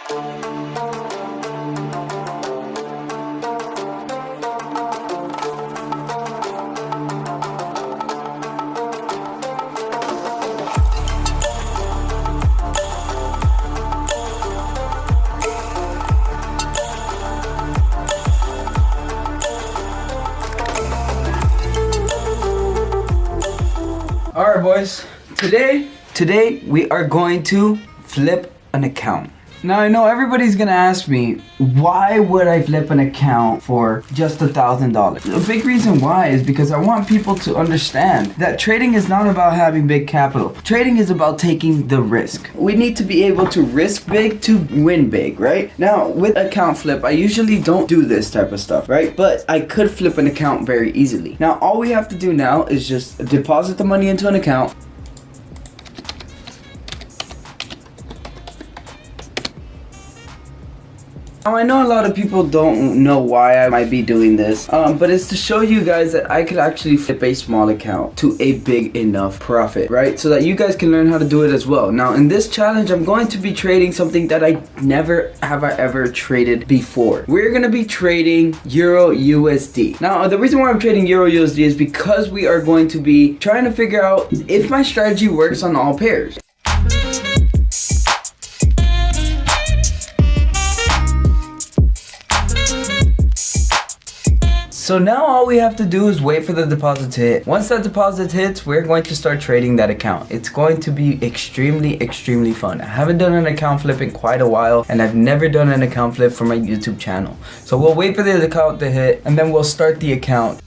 Alright boys, today we are going to flip an account. Now I know everybody's gonna ask me, why would I flip an account for just $1,000? The big reason why is because I want people to understand that trading is not about having big capital. Trading is about taking the risk. We need to be able to risk big to win big, right? Now with account flip, I usually don't do this type of stuff, right? But I could flip an account very easily. Now all we have to do now is just deposit the money into an account. Now I know a lot of people don't know why I might be doing this, but it's to show you guys that I could actually flip a small account to a big enough profit, right? So that you guys can learn how to do it as well. Now in this challenge, I'm going to be trading something that I never have I ever traded before. We're gonna be trading Euro USD. Now the reason why I'm trading Euro USD is because we are going to be trying to figure out if my strategy works on all pairs. So now all we have to do is wait for the deposit to hit. Once that deposit hits, we're going to start trading that account. It's going to be extremely fun. I haven't done an account flip in quite a while, and I've never done an account flip for my YouTube channel. So we'll wait for the account to hit, and then we'll start the account.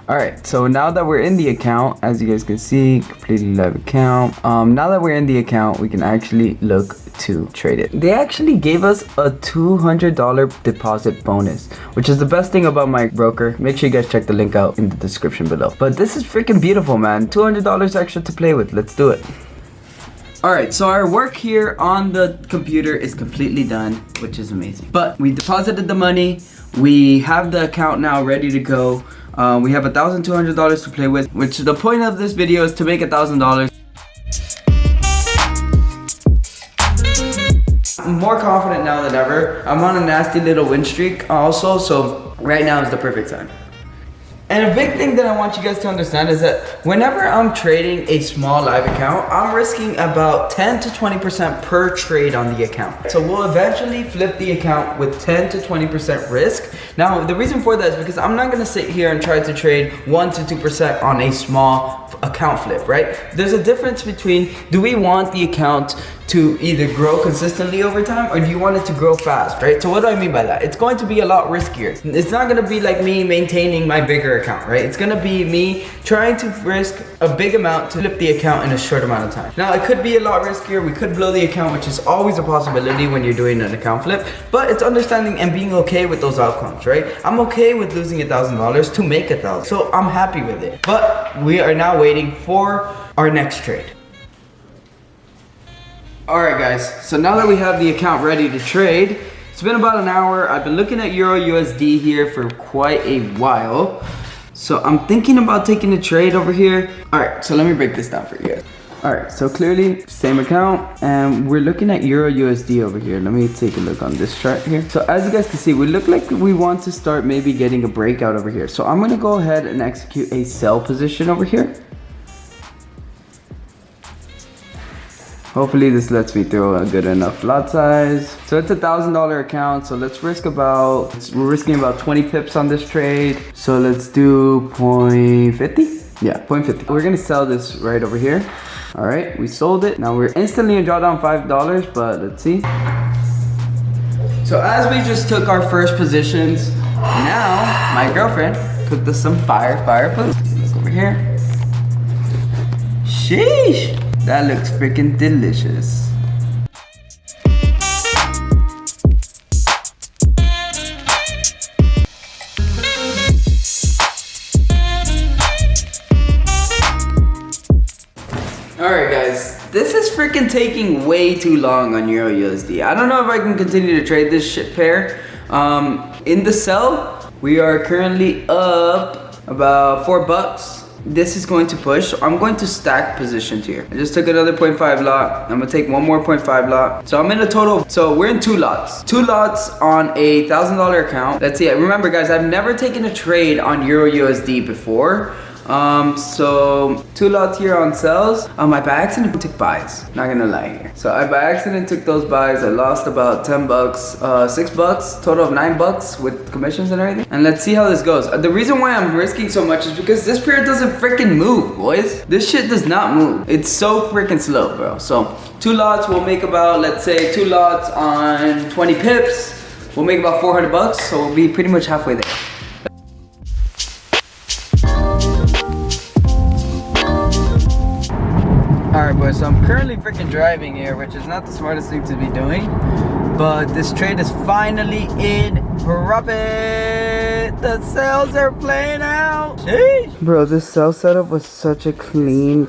Alright, so now that we're in the account, as you guys can see, completely live account. Now that we're in the account, we can actually look to trade it. They actually gave us a $200 deposit bonus, which is the best thing about my broker. Make sure you guys check the link out in the description below. But this is freaking beautiful, man. $200 extra to play with. Let's do it. Alright, so our work here on the computer is completely done, which is amazing. But we deposited the money. We have the account now ready to go. We have $1,200 to play with, which the point of this video is to make $1,000. I'm more confident now than ever. I'm on a nasty little win streak also, so right now is the perfect time. And a big thing that I want you guys to understand is that whenever I'm trading a small live account, I'm risking about 10 to 20% per trade on the account. So we'll eventually flip the account with 10 to 20% risk. Now, the reason for that is because I'm not gonna sit here and try to trade 1 to 2% on a small account flip, right? There's a difference between, do we want the account to either grow consistently over time, or do you want it to grow fast, right? So what do I mean by that? It's going to be a lot riskier. It's not gonna be like me maintaining my bigger account, right? It's gonna be me trying to risk a big amount to flip the account in a short amount of time. Now, it could be a lot riskier. We could blow the account, which is always a possibility when you're doing an account flip, but it's understanding and being okay with those outcomes, right? I'm okay with losing $1,000 to make $1,000, so I'm happy with it. But we are now waiting for our next trade. Alright guys, so now that we have the account ready to trade, it's been about an hour. I've been looking at Euro USD here for quite a while. So I'm thinking about taking a trade over here. Alright, so let me break this down for you guys. Alright, so clearly, same account, and we're looking at Euro USD over here. Let me take a look on this chart here. So as you guys can see, we look like we want to start maybe getting a breakout over here. So I'm going to go ahead and execute a sell position over here. Hopefully this lets me throw a good enough lot size. So it's $1,000 account, so let's risk about, we're risking about 20 pips on this trade. So let's do 0.50. Yeah, 0.50. We're gonna sell this right over here. All right, we sold it. Now we're instantly in drawdown $5, but let's see. So as we just took our first positions, now my girlfriend cooked us some fire food. Look over here. Sheesh. That looks freaking delicious. Alright guys, this is freaking taking way too long on Euro USD. I don't know if I can continue to trade this shit pair. In the sell, we are currently up about $4. this is going to push. So I'm going to stack positions here. I just took another 0.5 lot. I'm gonna take one more 0.5 lot. So I'm in a total, so we're in 2 lots. 2 lots on a $1,000 account. Let's see, remember guys, I've never taken a trade on Euro USD before. So 2 lots here on sells. I by accident took buys, not gonna lie here. So I by accident took those buys. I lost about 10 bucks, 6 bucks, total of 9 bucks with commissions and everything. And let's see how this goes. The reason why I'm risking so much is because this pair doesn't freaking move, boys. This shit does not move. It's so freaking slow, bro. So 2 lots will make about, let's say 2 lots on 20 pips. We'll make about 400 bucks. So we'll be pretty much halfway there. Alright boys, so I'm currently freaking driving here, which is not the smartest thing to be doing. But this trade is finally in profit. The sales are playing out. Sheesh. Bro, this sell setup was such a clean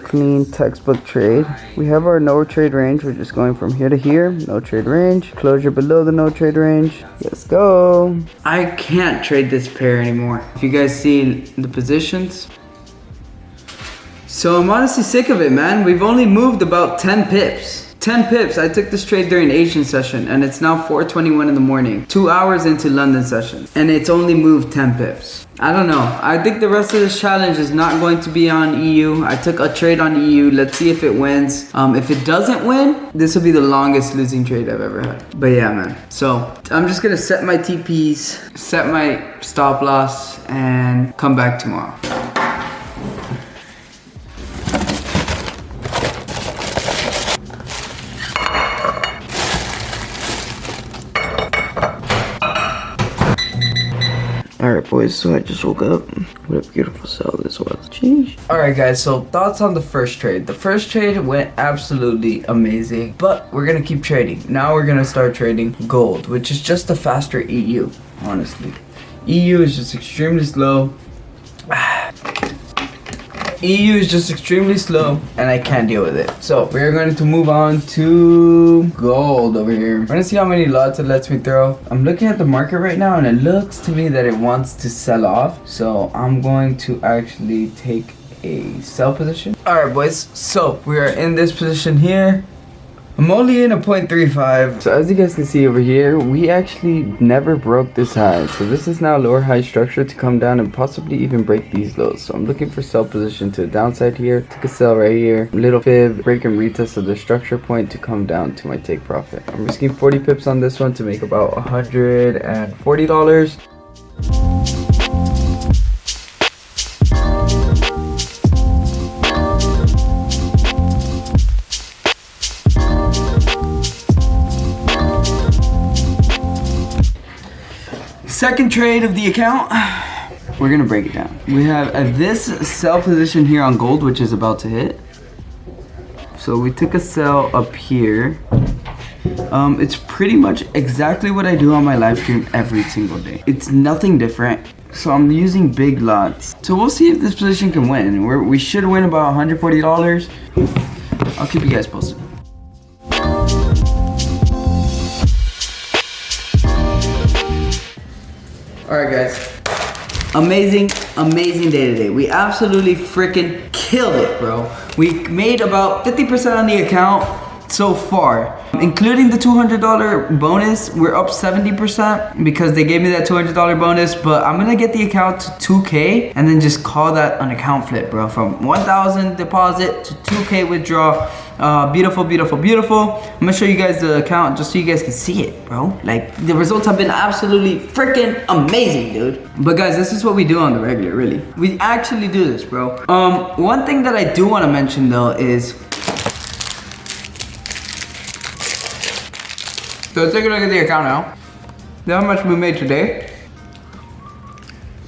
textbook trade. We have our no trade range. We're just going from here to here. No trade range. Closure below the no trade range. Let's go. I can't trade this pair anymore. If you guys see the positions. So I'm honestly sick of it, man. We've only moved about 10 pips. 10 pips. I took this trade during Asian session and it's now 4:21 in the morning. 2 hours into London session and it's only moved 10 pips. I don't know. I think the rest of this challenge is not going to be on EU. I took a trade on EU. Let's see if it wins. If it doesn't win, this will be the longest losing trade I've ever had. But yeah, man. So I'm just gonna set my TPs, set my stop loss and come back tomorrow. Alright boys, so I just woke up. What a beautiful sell this was. Jeez. Alright guys, so thoughts on the first trade. The first trade went absolutely amazing, but we're gonna keep trading. Now we're gonna start trading gold, which is just a faster EU, honestly. EU is just extremely slow. EU is just extremely slow and I can't deal with it. So we're going to move on to gold over here. We're gonna see how many lots it lets me throw. I'm looking at the market right now and it looks to me that it wants to sell off. So I'm going to actually take a sell position. Alright boys, so we are in this position here. I'm only in a 0.35. So as you guys can see over here, we actually never broke this high. So this is now lower high structure to come down and possibly even break these lows. So I'm looking for sell position to the downside here. Took a sell right here. Little fib, break and retest of the structure point to come down to my take profit. I'm risking 40 pips on this one to make about $140. Second trade of the account, we're gonna break it down. We have this sell position here on gold, which is about to hit. So we took a sell up here. It's pretty much exactly what I do on my live stream every single day. It's nothing different. So I'm using big lots. So we'll see if this position can win. We should win about $140. I'll keep you guys posted. Alright guys, amazing day today. We absolutely freaking killed it, bro. We made about 50% on the account so far. Including the $200 bonus, we're up 70% because they gave me that $200 bonus, but I'm gonna get the account to 2K and then just call that an account flip, bro. From 1,000 deposit to 2K withdraw. Beautiful. I'm gonna show you guys the account just so you guys can see it, bro. Like, the results have been absolutely freaking amazing, dude. But guys, this is what we do on the regular, really. We actually do this, bro. One thing that I do want to mention though is, so let's take a look at the account now. Look how much we made today.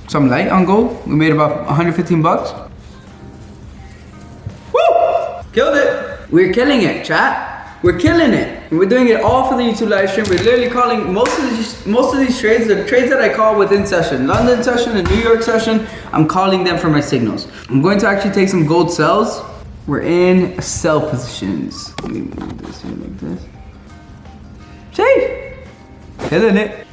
Some light on gold. We made about 115 bucks. Woo! Killed it. We're killing it, chat. We're killing it. And we're doing it all for the YouTube live stream. We're literally calling most of these trades, the trades that I call within session, London session and New York session, I'm calling them for my signals. I'm going to actually take some gold sells. We're in sell positions. Let me move this here like this. Killing it.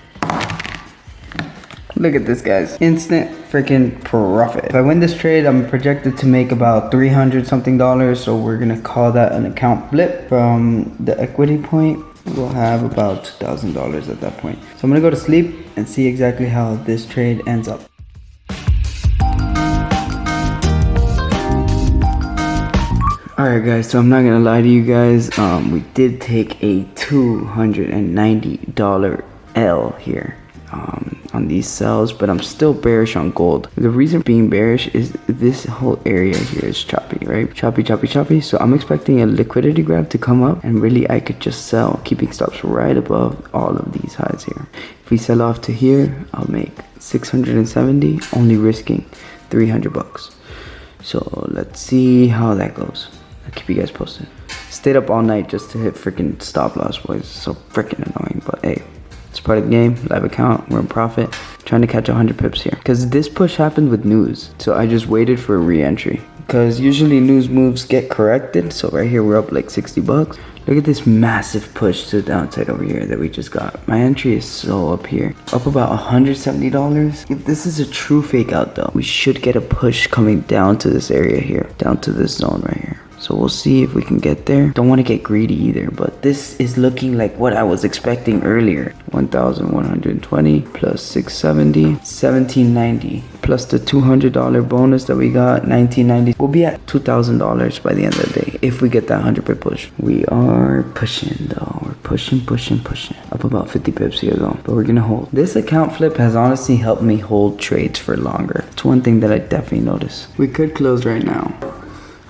Look at this, guys. Instant freaking profit. If I win this trade, I'm projected to make about 300 something dollars. So we're gonna call that an account flip. From the equity point, we'll have about $2,000 at that point. So I'm gonna go to sleep and see exactly how this trade ends up. Alright guys, so I'm not gonna lie to you guys, we did take a $290 L here on these sells, but I'm still bearish on gold. The reason being bearish is this whole area here is choppy, right? Choppy. So I'm expecting a liquidity grab to come up, and really I could just sell, keeping stops right above all of these highs here. If we sell off to here, I'll make 670, only risking 300 bucks. So let's see how that goes. I'll keep you guys posted. Stayed up all night just to hit freaking stop loss, boys. So freaking annoying, but hey, it's part of the game. Live account, we're in profit. Trying to catch 100 pips here, because this push happened with news, so I just waited for a re-entry, because usually news moves get corrected. So right here we're up like 60 bucks. Look at this massive push to the downside over here that we just got. My entry is so up here, up about $170. If this is a true fake out though, we should get a push coming down to this area here, down to this zone right here. So we'll see if we can get there. Don't want to get greedy either, but this is looking like what I was expecting earlier. 1,120 plus 670, 1,790 plus the $200 bonus that we got, 1,990. We'll be at $2,000 by the end of the day if we get that 100 pip push. We are pushing though. We're pushing. Up about 50 pips here though, but we're gonna hold. This account flip has honestly helped me hold trades for longer. It's one thing that I definitely noticed. We could close right now.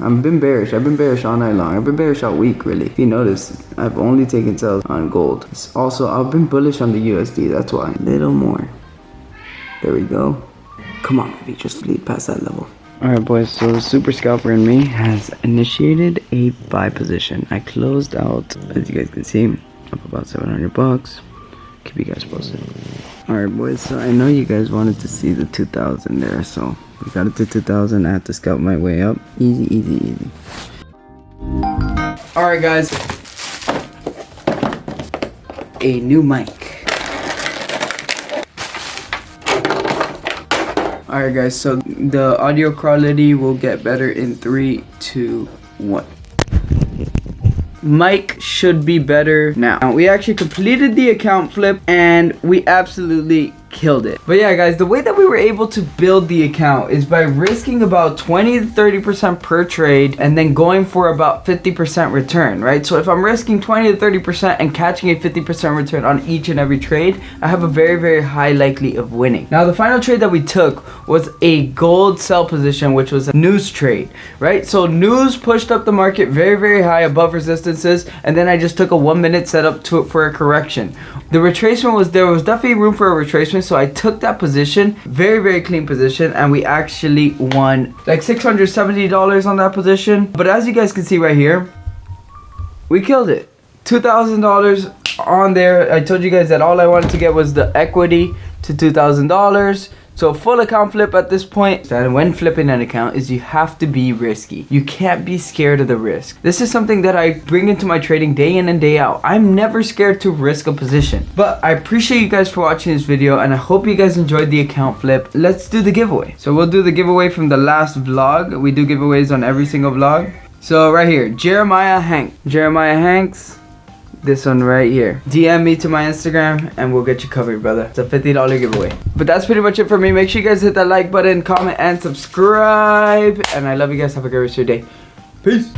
I've been bearish all night long. I've been bearish all week, really. If you notice, I've only taken sells on gold. Also, I've been bullish on the USD, that's why. Little more. There we go. Come on, baby, just lead past that level. Alright, boys, so the super scalper in me has initiated a buy position. I closed out, as you guys can see, up about 700 bucks. Keep you guys posted. Alright, boys, so I know you guys wanted to see the 2,000 there, so we got it to 2,000. I had to scalp my way up. Easy. Alright, guys. A new mic. Alright, guys, so the audio quality will get better in 3, 2, 1. Mic should be better now. We actually completed the account flip and we absolutely killed it. But yeah, guys, the way that we were able to build the account is by risking about 20 to 30% per trade and then going for about 50% return, right? So if I'm risking 20 to 30% and catching a 50% return on each and every trade, I have a very high likely of winning. Now, the final trade that we took was a gold sell position, which was a news trade, right? So news pushed up the market very high above resistances, and then I just took a 1 minute setup to it for a correction. The retracement was, there was definitely room for a retracement, so I took that position, very clean position, and we actually won like $670 on that position. But as you guys can see right here, we killed it. $2,000 on there. I told you guys that all I wanted to get was the equity to $2,000. So full account flip at this point. And when flipping an account is you have to be risky. You can't be scared of the risk. This is something that I bring into my trading day in and day out. I'm never scared to risk a position. But I appreciate you guys for watching this video, and I hope you guys enjoyed the account flip. Let's do the giveaway. So we'll do the giveaway from the last vlog. We do giveaways on every single vlog. So right here, Jeremiah Hanks. This one right here. DM me to my Instagram and we'll get you covered, brother. It's a $50 giveaway. But that's pretty much it for me. Make sure you guys hit that like button, comment, and subscribe. And I love you guys. Have a great rest of your day. Peace.